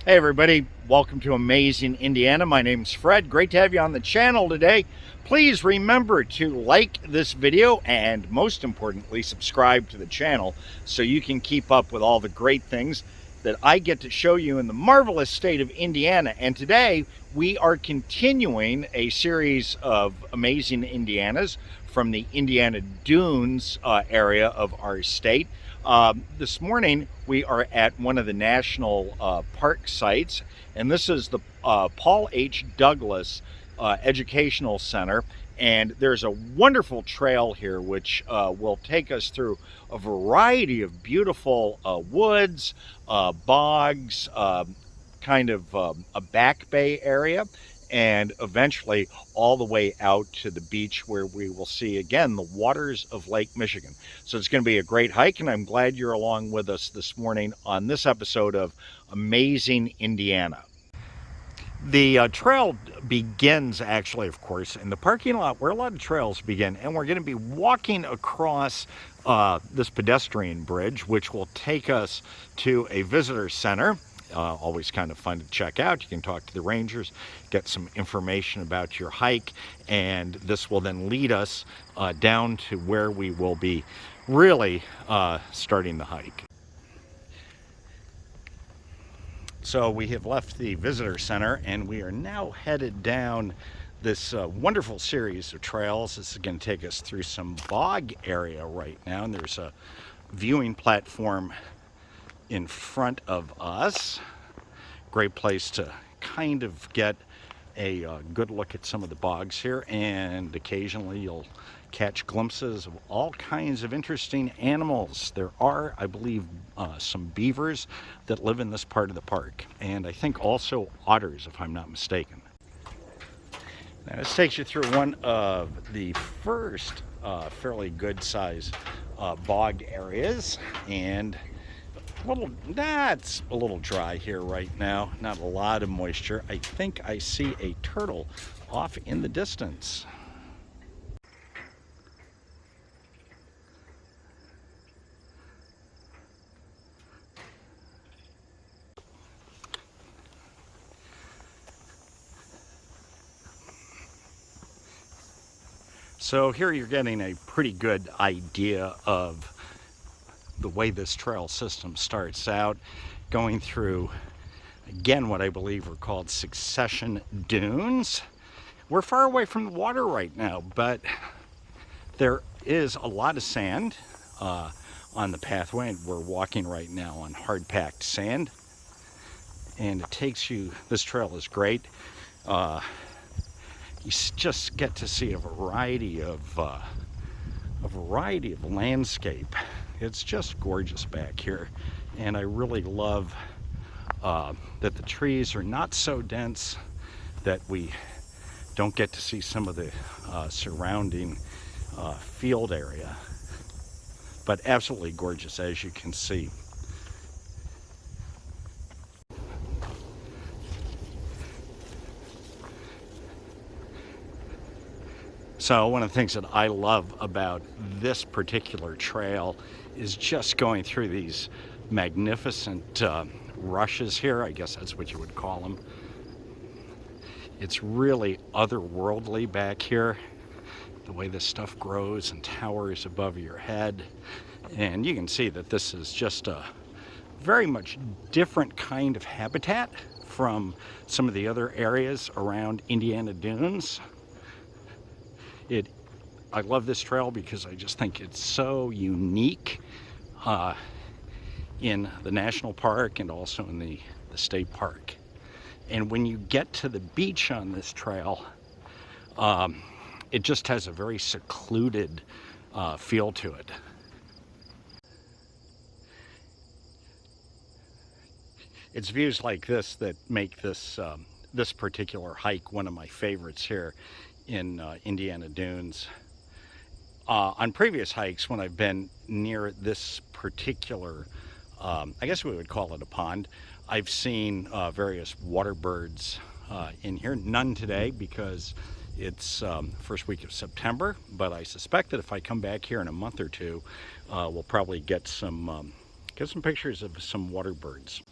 Hey everybody, welcome to Amazing Indiana. My name's Fred. Great to have you on the channel today. Please remember to like this video and most importantly, subscribe to the channel so you can keep up with all the great things that I get to show you in the marvelous state of Indiana. And today we are continuing a series of Amazing Indianas from the Indiana Dunes area of our state. This morning we are at one of the national park sites, and this is the Paul H. Douglas Educational Center. And there's a wonderful trail here which will take us through a variety of beautiful woods, bogs, kind of a back bay area, and eventually all the way out to the beach where we will see again the waters of Lake Michigan. So it's going to be a great hike, and I'm glad you're along with us this morning on this episode of Amazing Indiana. The trail begins actually, of course, in the parking lot where a lot of trails begin, and we're going to be walking across this pedestrian bridge, which will take us to a visitor center. Always kind of fun to check out. You can talk to the rangers, get some information about your hike, and this will then lead us down to where we will be really starting the hike. So we have left the visitor center and we are now headed down this wonderful series of trails. This is going to take us through some bog area right now, and there's a viewing platform in front of us. Great place to kind of get a good look at some of the bogs here, and occasionally you'll catch glimpses of all kinds of interesting animals. There are, I believe, some beavers that live in this part of the park, and I think also otters, if I'm not mistaken. Now this takes you through one of the first fairly good size bog areas, and that's a little dry here right now, not a lot of moisture. I think I see a turtle off in the distance. So here you're getting a pretty good idea of the way this trail system starts out, going through, again, what I believe are called succession dunes. We're far away from the water right now, but there is a lot of sand on the pathway, and we're walking right now on hard-packed sand. And it takes you, this trail is great. You just get to see a variety of landscape. It's just gorgeous back here, and I really love that the trees are not so dense that we don't get to see some of the surrounding field area, but absolutely gorgeous, as you can see. So one of the things that I love about this particular trail is just going through these magnificent rushes here. I guess that's what you would call them. It's really otherworldly back here, the way this stuff grows and towers above your head. And you can see that this is just a very much different kind of habitat from some of the other areas around Indiana Dunes. I love this trail because I just think it's so unique in the national park and also in the state park. And when you get to the beach on this trail, it just has a very secluded feel to it. It's views like this that make this this particular hike one of my favorites here in Indiana Dunes. On previous hikes, when I've been near this particular, I guess we would call it a pond, I've seen various water birds in here. None today because it's first week of September, but I suspect that if I come back here in a month or two, we'll probably get some pictures of some water birds.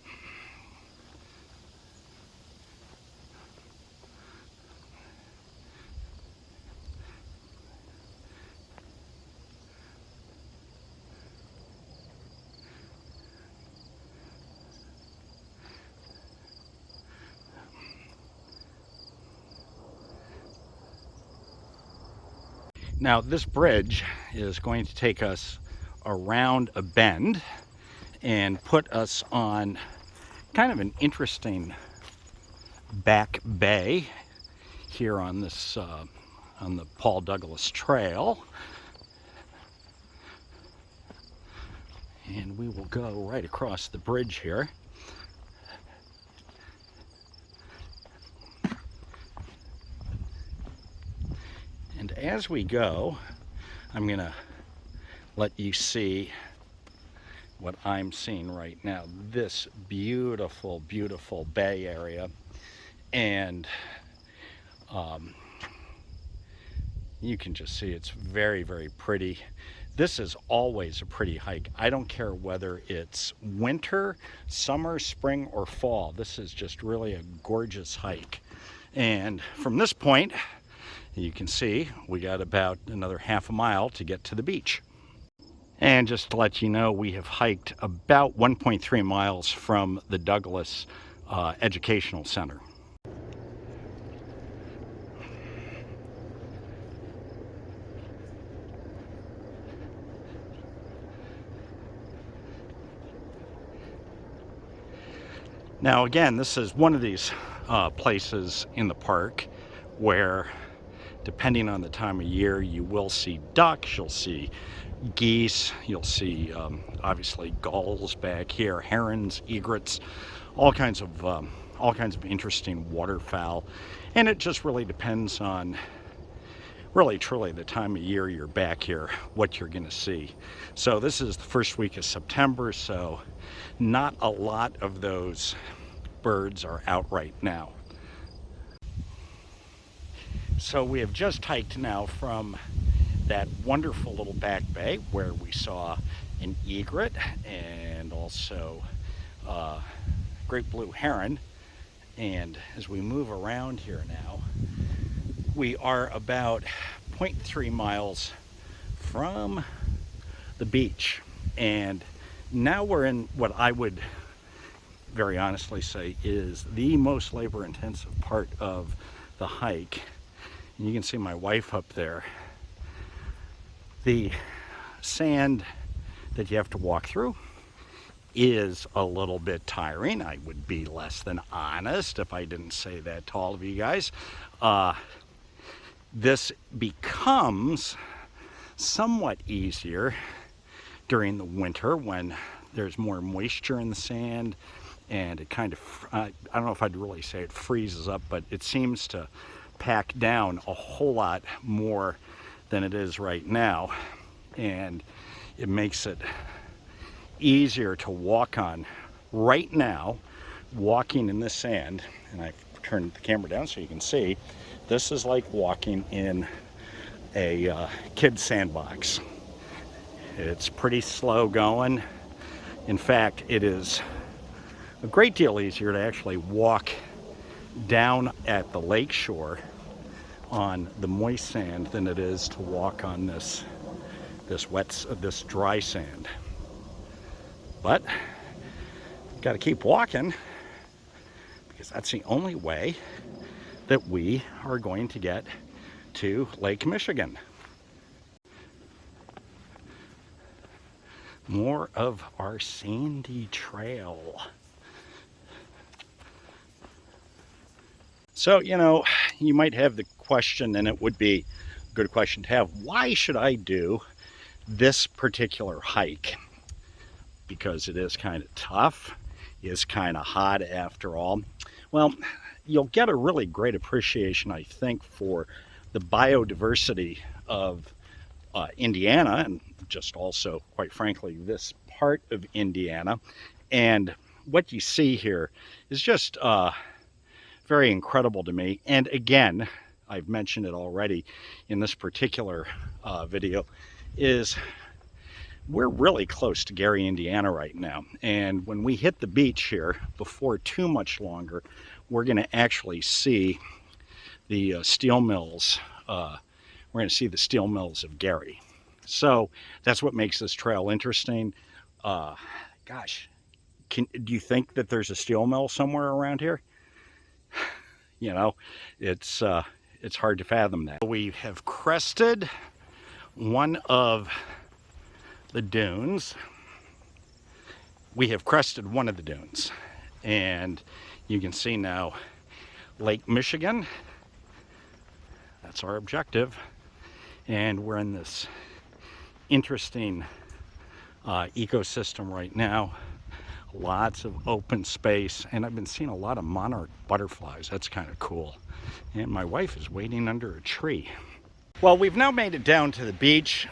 Now this bridge is going to take us around a bend and put us on kind of an interesting back bay here on this on the Paul Douglas Trail. And we will go right across the bridge here. And as we go, I'm gonna let you see what I'm seeing right now. This beautiful, beautiful bay area. And you can just see it's very, very pretty. This is always a pretty hike. I don't care whether it's winter, summer, spring, or fall. This is just really a gorgeous hike. And from this point, you can see we got about another half a mile to get to the beach. And just to let you know, we have hiked about 1.3 miles from the Douglas Educational Center. Now again, this is one of these places in the park where, depending on the time of year, you will see ducks, you'll see geese, you'll see obviously gulls back here, herons, egrets, all kinds of interesting waterfowl. And it just really depends on, really truly, the time of year you're back here, what you're gonna see. So this is the first week of September, so not a lot of those birds are out right now. So we have just hiked now from that wonderful little back bay where we saw an egret and also great blue heron. And as we move around here now, we are about 0.3 miles from the beach. And now we're in what I would very honestly say is the most labor-intensive part of the hike. And you can see my wife up there. The sand that you have to walk through is a little bit tiring. I would be less than honest if I didn't say that to all of you guys. This becomes somewhat easier during the winter when there's more moisture in the sand, and it kind of, I don't know if I'd really say it freezes up, but it seems to pack down a whole lot more than it is right now, and it makes it easier to walk on. Right now, walking in the sand, and I've turned the camera down so you can see, this is like walking in a kid's sandbox. It's pretty slow going. In fact, it is a great deal easier to actually walk down at the lake shore on the moist sand than it is to walk on this dry sand. But got to keep walking, because that's the only way that we are going to get to Lake Michigan. More of our sandy trail. So, you know, you might have the question, and it would be a good question to have, why should I do this particular hike? Because it is kind of tough, it's kind of hot after all. Well, you'll get a really great appreciation, I think, for the biodiversity of Indiana, and just also, quite frankly, this part of Indiana. And what you see here is just very incredible to me. And again, I've mentioned it already in this particular video, is we're really close to Gary, Indiana right now. And when we hit the beach here, before too much longer, we're going to actually see the steel mills. We're going to see the steel mills of Gary. So that's what makes this trail interesting. Gosh, do you think that there's a steel mill somewhere around here? You know, it's hard to fathom that. We have crested one of the dunes. We have crested one of the dunes, and you can see now Lake Michigan. That's our objective, and we're in this interesting ecosystem right now. Lots of open space, and I've been seeing a lot of monarch butterflies. That's kind of cool. And my wife is waiting under a tree. Well, we've now made it down to the beach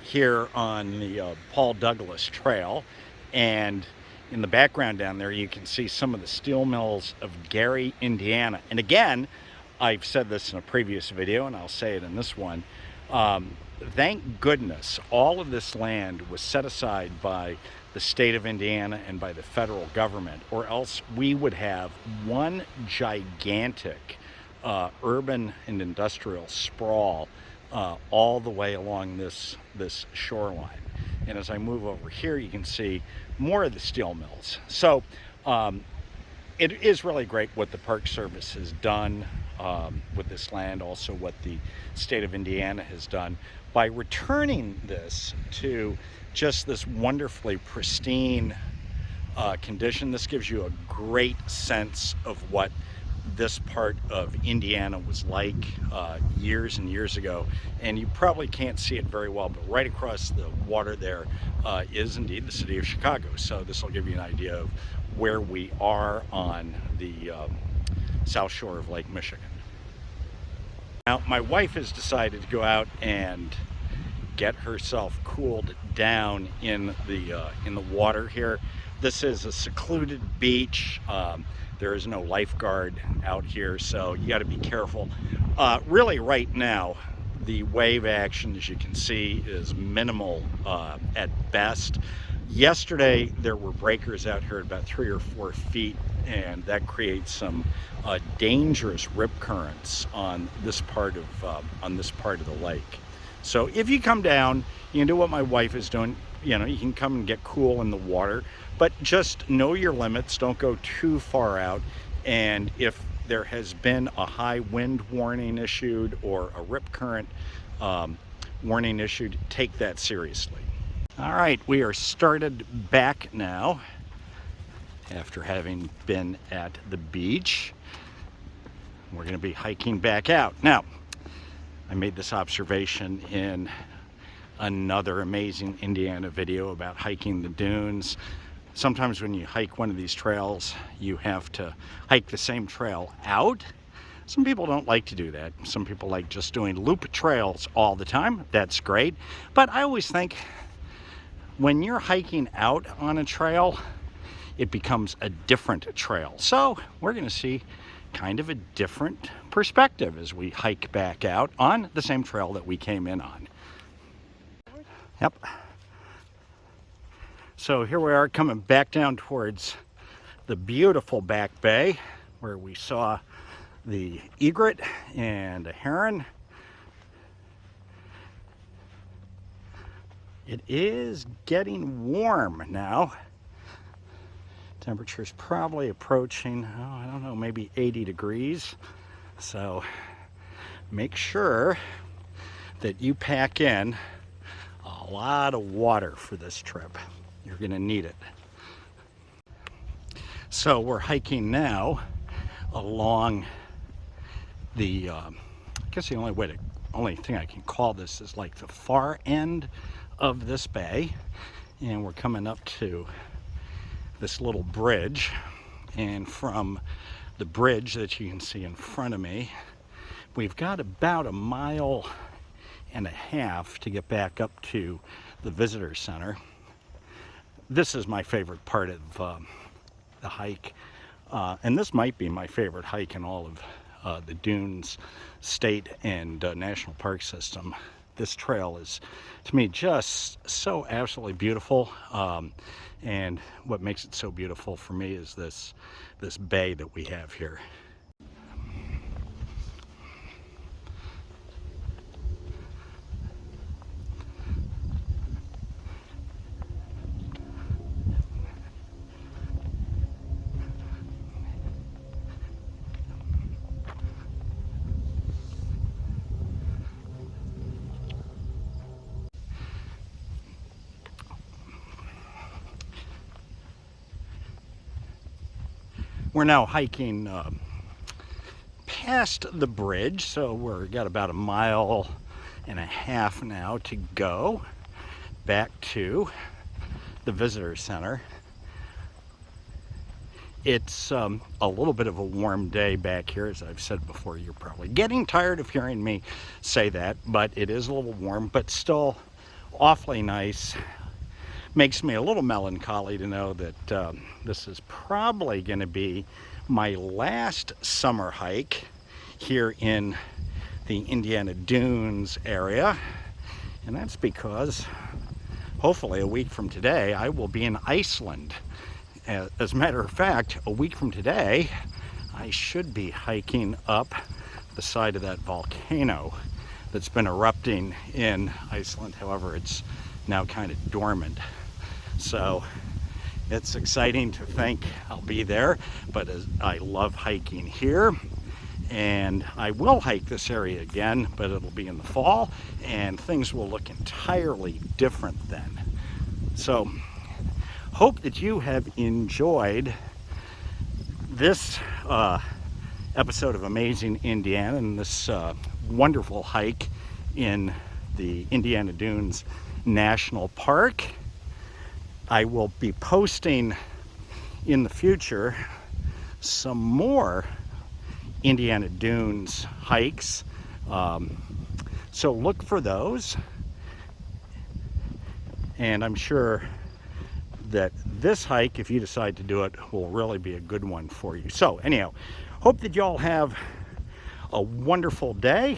here on the Paul Douglas Trail, and in the background down there you can see some of the steel mills of Gary, Indiana. And again, I've said this in a previous video and I'll say it in this one, thank goodness all of this land was set aside by the state of Indiana and by the federal government, or else we would have one gigantic urban and industrial sprawl all the way along this shoreline. And as I move over here, you can see more of the steel mills. So it is really great what the Park Service has done with this land, also what the state of Indiana has done by returning this to just this wonderfully pristine condition. This gives you a great sense of what this part of Indiana was like years and years ago. And you probably can't see it very well, but right across the water there is indeed the city of Chicago. So this will give you an idea of where we are on the south shore of Lake Michigan. Now, my wife has decided to go out and get herself cooled down in the water here. This is a secluded beach. There is no lifeguard out here, so you got to be careful. Really, right now, the wave action, as you can see, is minimal at best. Yesterday, there were breakers out here at about 3 or 4 feet, and that creates some dangerous rip currents on this part of the lake. So if you come down, you can do what my wife is doing. You know, you can come and get cool in the water, but just know your limits. Don't go too far out. And if there has been a high wind warning issued or a rip current warning issued, take that seriously. All right, we are started back now after having been at the beach. We're going to be hiking back out. Now, I made this observation in another amazing Indiana video about hiking the dunes. Sometimes when you hike one of these trails, you have to hike the same trail out. Some people don't like to do that. Some people like just doing loop trails all the time. That's great. But I always think when you're hiking out on a trail, it becomes a different trail. So we're going to see kind of a different perspective as we hike back out on the same trail that we came in on. Yep. So here we are coming back down towards the beautiful back bay where we saw the egret and a heron. It is getting warm now. Temperature's probably approaching, I don't know, maybe 80 degrees. So make sure that you pack in a lot of water for this trip. You're gonna need it. So we're hiking now along the, I guess the only thing I can call this is like the far end of this bay. And we're coming up to this little bridge, and from the bridge that you can see in front of me, we've got about 1.5 miles to get back up to the visitor center. This is my favorite part of the hike, and this might be my favorite hike in all of the Dunes State and National Park System. This trail is, to me, just so absolutely beautiful. And what makes it so beautiful for me is this bay that we have here. We're now hiking past the bridge, so we've got about 1.5 miles now to go back to the visitor center. It's a little bit of a warm day back here. As I've said before, you're probably getting tired of hearing me say that, but it is a little warm, but still awfully nice. Makes me a little melancholy to know that this is probably going to be my last summer hike here in the Indiana Dunes area, and that's because hopefully a week from today I will be in Iceland. As a matter of fact, a week from today I should be hiking up the side of that volcano that's been erupting in Iceland. However, it's now kind of dormant, so it's exciting to think I'll be there. But I love hiking here, and I will hike this area again, but it'll be in the fall and things will look entirely different then. So hope that you have enjoyed this episode of Amazing Indiana and this wonderful hike in the Indiana Dunes National Park. I will be posting in the future some more Indiana Dunes hikes, so look for those, and I'm sure that this hike, if you decide to do it, will really be a good one for you. So anyhow, hope that y'all have a wonderful day,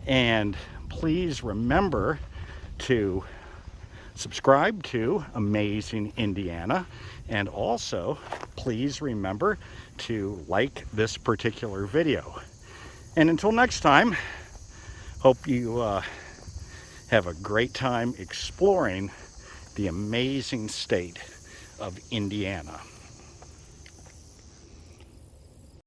and please remember to subscribe to Amazing Indiana, and also please remember to like this particular video. And until next time, hope you have a great time exploring the amazing state of Indiana.